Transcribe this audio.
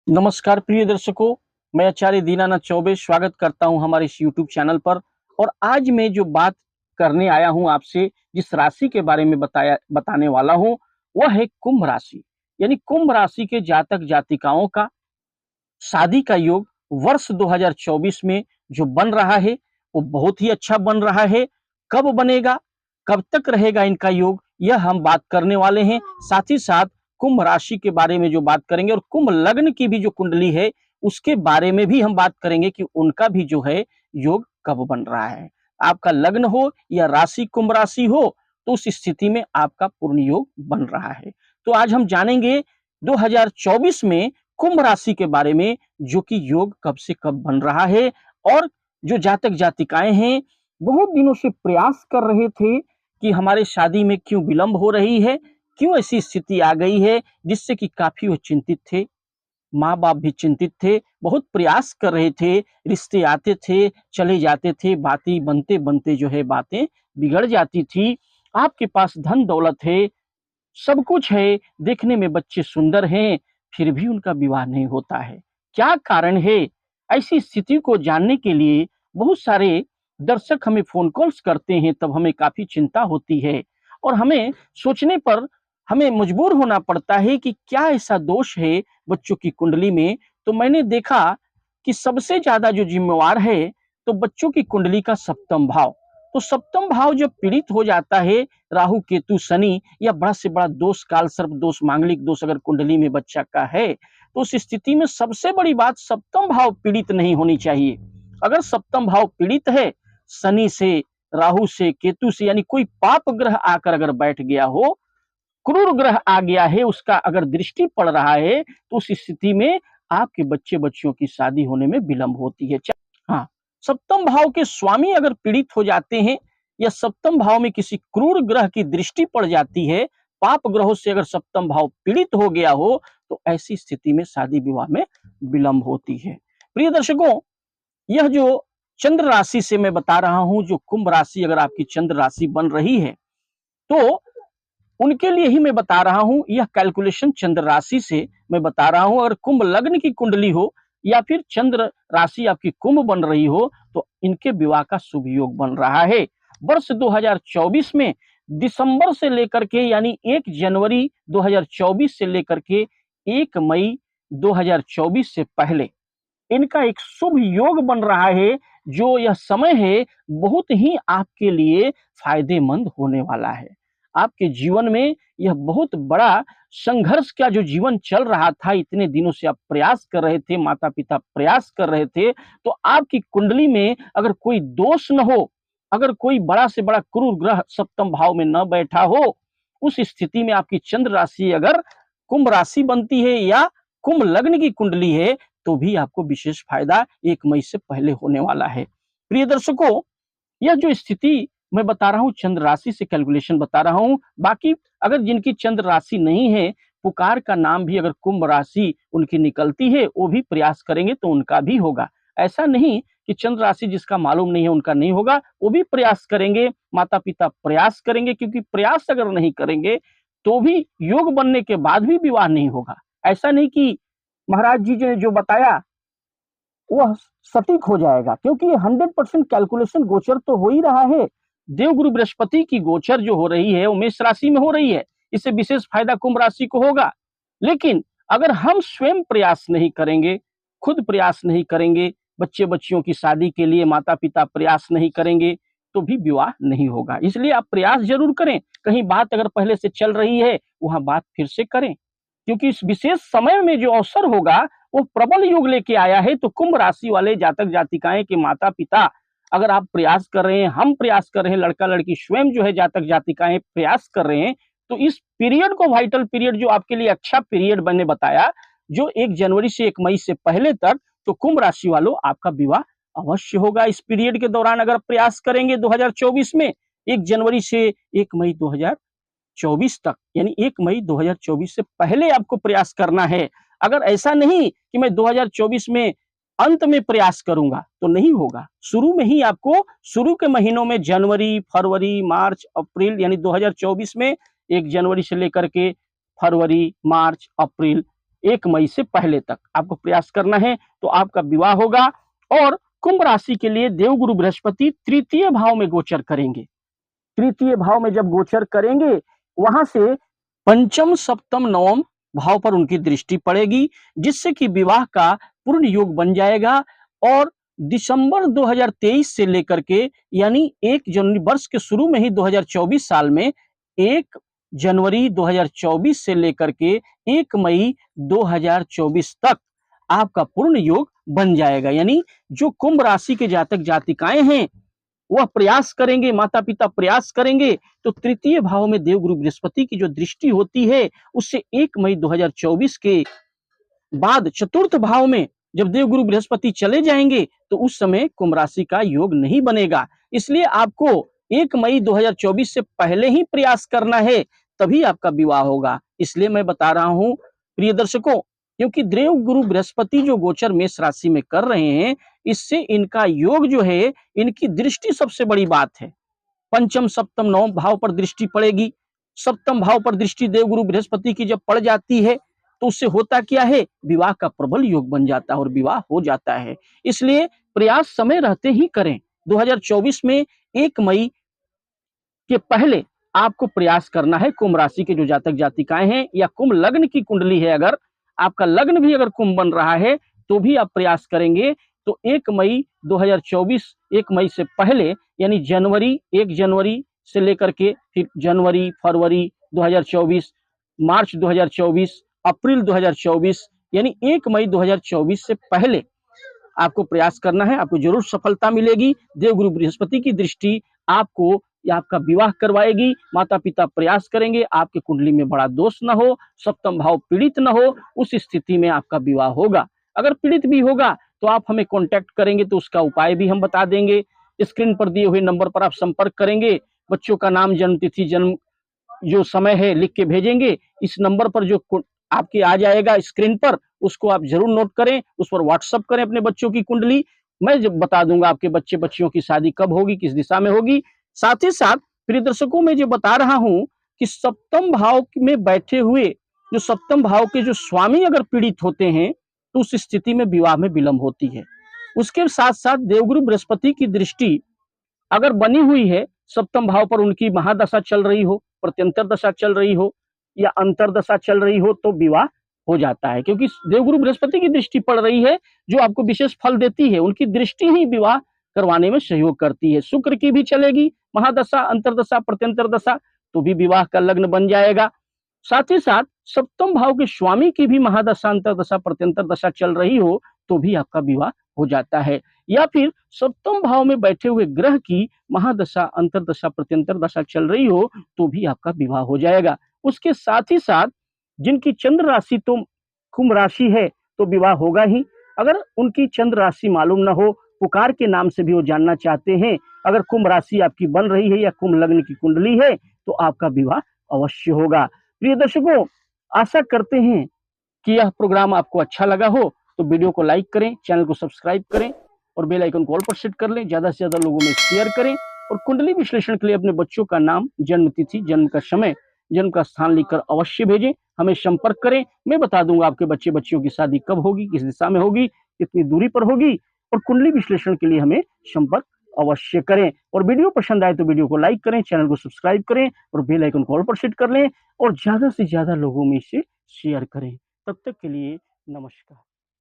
नमस्कार प्रिय दर्शकों, मैं आचार्य दीनानाथ चौबे स्वागत करता हूं हमारे इस यूट्यूब चैनल पर। और आज मैं जो बात करने आया हूं आपसे, जिस राशि के बारे में बताने वाला हूं, वह है कुंभ राशि। यानी कुंभ राशि के जातक जातिकाओं का शादी का योग वर्ष 2024 में जो बन रहा है, वो बहुत ही अच्छा बन रहा है। कब बनेगा, कब तक रहेगा इनका योग, यह हम बात करने वाले हैं। साथ ही साथ कुंभ राशि के बारे में जो बात करेंगे और कुंभ लग्न की भी जो कुंडली है, उसके बारे में भी हम बात करेंगे कि उनका भी जो है योग कब बन रहा है। आपका लग्न हो या राशि कुंभ राशि हो, तो उस स्थिति में आपका पूर्ण योग बन रहा है। तो आज हम जानेंगे 2024 में कुंभ राशि के बारे में, जो कि योग कब से कब बन रहा है। और जो जातक जातिकाएं हैं, बहुत दिनों से प्रयास कर रहे थे कि हमारे शादी में क्यों विलंब हो रही है, क्यों ऐसी स्थिति आ गई है, जिससे कि काफी वो चिंतित थे। माँ बाप भी चिंतित थे, बहुत प्रयास कर रहे थे, रिश्ते आते थे, चले जाते थे, बातें बनते बनते जो है बातें बिगड़ जाती थी। आपके पास धन दौलत है, सब कुछ है, देखने में बच्चे सुंदर हैं, फिर भी उनका विवाह नहीं होता है। क्या कारण है? ऐसी स्थिति को जानने के लिए बहुत सारे दर्शक हमें फ़ोन कॉल्स करते हैं, तब हमें काफ़ी चिंता होती है और हमें सोचने पर हमें मजबूर होना पड़ता है कि क्या ऐसा दोष है बच्चों की कुंडली में। तो मैंने देखा कि सबसे ज़्यादा जो ज़िम्मेवार है, तो बच्चों की कुंडली का सप्तम भाव। तो सप्तम भाव जब पीड़ित हो जाता है, राहु केतु शनि या बड़ा से बड़ा दोष, काल सर्प दोष, मांगलिक दोष अगर कुंडली में बच्चा का है, तो उस स्थिति में सबसे बड़ी बात, सप्तम भाव पीड़ित नहीं होनी चाहिए। अगर सप्तम भाव पीड़ित है, शनि से, राहु से, केतु से, यानी कोई पाप ग्रह आकर अगर बैठ गया हो, क्रूर ग्रह आ गया है, उसका अगर दृष्टि पड़ रहा है, तो उस स्थिति में आपके बच्चे बच्चियों की शादी होने में विलंब होती है। हाँ, सप्तम भाव के स्वामी अगर पीड़ित हो जाते हैं या सप्तम भाव में किसी क्रूर ग्रह की दृष्टि पड़ जाती है, पाप ग्रहों से अगर सप्तम भाव पीड़ित हो गया हो, तो ऐसी स्थिति में शादी विवाह में विलंब होती है। प्रिय दर्शकों, यह जो चंद्र राशि से मैं बता रहा हूं, जो कुंभ राशि अगर आपकी चंद्र राशि बन रही है, तो उनके लिए ही मैं बता रहा हूं। यह कैलकुलेशन चंद्र राशि से मैं बता रहा हूं। अगर कुंभ लग्न की कुंडली हो या फिर चंद्र राशि आपकी कुंभ बन रही हो, तो इनके विवाह का शुभ योग बन रहा है। वर्ष 2024 में दिसंबर से लेकर के, यानी 1 जनवरी 2024 से लेकर के 1 मई 2024 से पहले इनका एक शुभ योग बन रहा है। जो यह समय है, बहुत ही आपके लिए फायदेमंद होने वाला है। आपके जीवन में यह बहुत बड़ा संघर्ष का जो जीवन चल रहा था, इतने दिनों से आप प्रयास कर रहे थे, माता पिता प्रयास कर रहे थे, तो आपकी कुंडली में अगर कोई दोष न हो, अगर कोई बड़ा से बड़ा क्रूर ग्रह सप्तम भाव में न बैठा हो, उस स्थिति में आपकी चंद्र राशि अगर कुंभ राशि बनती है या कुंभ लग्न की कुंडली है, तो भी आपको विशेष फायदा 1 मई से पहले होने वाला है। प्रिय दर्शकों, यह जो स्थिति मैं बता रहा हूँ, चंद्र राशि से कैलकुलेशन बता रहा हूँ। बाकी अगर जिनकी चंद्र राशि नहीं है, पुकार का नाम भी अगर कुंभ राशि उनकी निकलती है, वो भी प्रयास करेंगे तो उनका भी होगा। ऐसा नहीं कि चंद्र राशि जिसका मालूम नहीं है उनका नहीं होगा, वो भी प्रयास करेंगे, माता पिता प्रयास करेंगे, क्योंकि प्रयास अगर नहीं करेंगे तो भी योग बनने के बाद भी विवाह नहीं होगा। ऐसा नहीं कि महाराज जी ने जो बताया वह सटीक हो जाएगा, क्योंकि ये 100% कैलकुलेशन गोचर तो हो ही रहा है। देवगुरु बृहस्पति की गोचर जो हो रही है, वो मेष राशि में हो रही है, इससे विशेष फायदा कुंभ राशि को होगा। लेकिन अगर हम स्वयं प्रयास नहीं करेंगे, खुद प्रयास नहीं करेंगे, बच्चे बच्चियों की शादी के लिए माता पिता प्रयास नहीं करेंगे, तो भी विवाह नहीं होगा। इसलिए आप प्रयास जरूर करें। कहीं बात अगर पहले से चल रही है, वहां बात फिर से करें, क्योंकि इस विशेष समय में जो अवसर होगा, वो प्रबल योग लेके आया है। तो कुंभ राशि वाले जातक जातिकाएं के माता पिता, अगर आप प्रयास कर रहे हैं, हम प्रयास कर रहे हैं, लड़का लड़की स्वयं जो है जातक जातिकाएं प्रयास कर रहे हैं, तो इस पीरियड को, वाइटल पीरियड जो आपके लिए अच्छा पीरियड मैंने बताया, जो 1 जनवरी से 1 मई से पहले तक, तो कुंभ राशि वालों आपका विवाह अवश्य होगा। इस पीरियड के दौरान अगर प्रयास करेंगे 2024 में, 1 जनवरी से 1 मई 2024 तक, यानी 1 मई 2024 से पहले आपको प्रयास करना है। अगर ऐसा नहीं कि मैं 2024 में अंत में प्रयास करूंगा, तो नहीं होगा। शुरू में ही आपको, शुरू के महीनों में, जनवरी, फरवरी, मार्च, अप्रैल, यानी 2024 में 1 जनवरी से लेकर के फरवरी, मार्च, अप्रैल, 1 मई से पहले तक आपको प्रयास करना है, तो आपका विवाह होगा। और कुंभ राशि के लिए देवगुरु बृहस्पति तृतीय भाव में गोचर करेंगे। तृतीय भाव में जब गोचर करेंगे, वहां से पंचम सप्तम नवम भाव पर उनकी दृष्टि पड़ेगी, जिससे कि विवाह का पूर्ण योग बन जाएगा। और दिसंबर 2023 से लेकर के, यानी 1 जनवरी वर्ष के शुरू में ही 2024 साल में 1 जनवरी 2024 से लेकर के 1 मई 2024 तक आपका पूर्ण योग बन जाएगा। यानी जो कुंभ राशि के जातक जातिकाएं हैं, वह प्रयास करेंगे, माता पिता प्रयास करेंगे, तो तृतीय भाव में देवगुरु बृहस्पति की जो दृष्टि होती है, उससे 1 मई 2024 के बाद चतुर्थ भाव में जब देवगुरु बृहस्पति चले जाएंगे, तो उस समय कुंभ राशि का योग नहीं बनेगा। इसलिए आपको 1 मई 2024 से पहले ही प्रयास करना है, तभी आपका विवाह होगा। इसलिए मैं बता रहा हूं प्रिय दर्शकों, क्योंकि देवगुरु बृहस्पति जो गोचर मेष राशि में कर रहे हैं, इससे इनका योग जो है, इनकी दृष्टि सबसे बड़ी बात है। पंचम सप्तम नवम भाव पर दृष्टि पड़ेगी। सप्तम भाव पर दृष्टि देवगुरु बृहस्पति की जब पड़ जाती है, तो उससे होता क्या है, विवाह का प्रबल योग बन जाता है और विवाह हो जाता है। इसलिए प्रयास समय रहते ही करें। 2024 में 1 मई के पहले आपको प्रयास करना है। कुंभ राशि के जो जातक जातिकाएं हैं, या कुंभ लग्न की कुंडली है, अगर आपका लग्न भी अगर कुंभ बन रहा है, तो भी आप प्रयास करेंगे, तो 1 मई 2024, 1 मई से पहले, यानी जनवरी, 1 जनवरी से लेकर के फिर जनवरी, फरवरी 2024, मार्च 2024, अप्रैल 2024, यानी 1 मई 2024 से पहले आपको प्रयास करना है। आपको जरूर सफलता मिलेगी। देवगुरु बृहस्पति की दृष्टि आपको या आपका विवाह करवाएगी। माता पिता प्रयास करेंगे, आपके कुंडली में बड़ा दोष न हो, सप्तम भाव पीड़ित न हो, उस स्थिति में आपका विवाह होगा। अगर पीड़ित भी होगा, तो आप हमें कांटेक्ट करेंगे, तो उसका उपाय भी हम बता देंगे। स्क्रीन पर दिए हुए नंबर पर आप संपर्क करेंगे, बच्चों का नाम, जन्म तिथि, जन्म जो समय है लिख के भेजेंगे। इस नंबर पर जो आपके आ जाएगा स्क्रीन पर, उसको आप जरूर नोट करें, उस पर व्हाट्सअप करें अपने बच्चों की कुंडली। मैं जब बता दूंगा आपके बच्चे बच्चियों की शादी कब होगी, किस दिशा में होगी। साथ ही साथ प्रिय दर्शकों, मैं जो बता रहा हूं कि सप्तम भाव में बैठे हुए जो सप्तम भाव के जो स्वामी अगर पीड़ित होते हैं, तो उस स्थिति में विवाह में विलंब होती है। उसके साथ साथ देवगुरु बृहस्पति की दृष्टि अगर बनी हुई है, सप्तम भाव पर उनकी महादशा चल रही हो, प्रत्यंतर दशा चल रही हो, या अंतरदशा चल रही हो, तो विवाह हो जाता है। क्योंकि देवगुरु बृहस्पति की दृष्टि पड़ रही है, जो आपको विशेष फल देती है, उनकी दृष्टि ही विवाह करवाने में सहयोग करती है। शुक्र की भी चलेगी महादशा, अंतरदशा, प्रत्यंतर दशा, तो भी विवाह का लग्न बन जाएगा। साथ ही साथ सप्तम भाव के स्वामी की भी महादशा, अंतरदशा, प्रत्यंतर दशा चल रही हो, तो भी आपका विवाह हो जाता है। या फिर सप्तम भाव में बैठे हुए ग्रह की महादशा, अंतरदशा, प्रत्यंतर दशा चल रही हो, तो भी आपका विवाह हो जाएगा। उसके साथ ही साथ जिनकी चंद्र राशि तो कुंभ राशि है, तो विवाह होगा ही। अगर उनकी चंद्र राशि मालूम न हो, पुकार के नाम से भी वो जानना चाहते हैं, अगर कुंभ राशि आपकी बन रही है या कुंभ लग्न की कुंडली है, तो आपका विवाह अवश्य होगा। प्रिय दर्शकों, आशा करते हैं कि यह प्रोग्राम आपको अच्छा लगा हो, तो वीडियो को लाइक करें, चैनल को सब्सक्राइब करें और बेल आइकन को ऑल पर सेट कर लें। ज्यादा से ज्यादा लोगों में शेयर करें और कुंडली विश्लेषण के लिए अपने बच्चों का नाम, जन्म तिथि, जन्म का समय, जन्म का स्थान लिखकर अवश्य भेजें। हमें संपर्क करें, मैं बता दूंगा आपके बच्चे बच्चियों की शादी कब होगी, किस दिशा में होगी, कितनी दूरी पर होगी। और कुंडली विश्लेषण के लिए हमें संपर्क अवश्य करें। और वीडियो पसंद आए तो वीडियो को लाइक करें, चैनल को सब्सक्राइब करें और बेल आइकन को ऑल पर सेट कर लें और ज्यादा से ज्यादा लोगों में इसे शेयर करें। तब तक के लिए नमस्कार।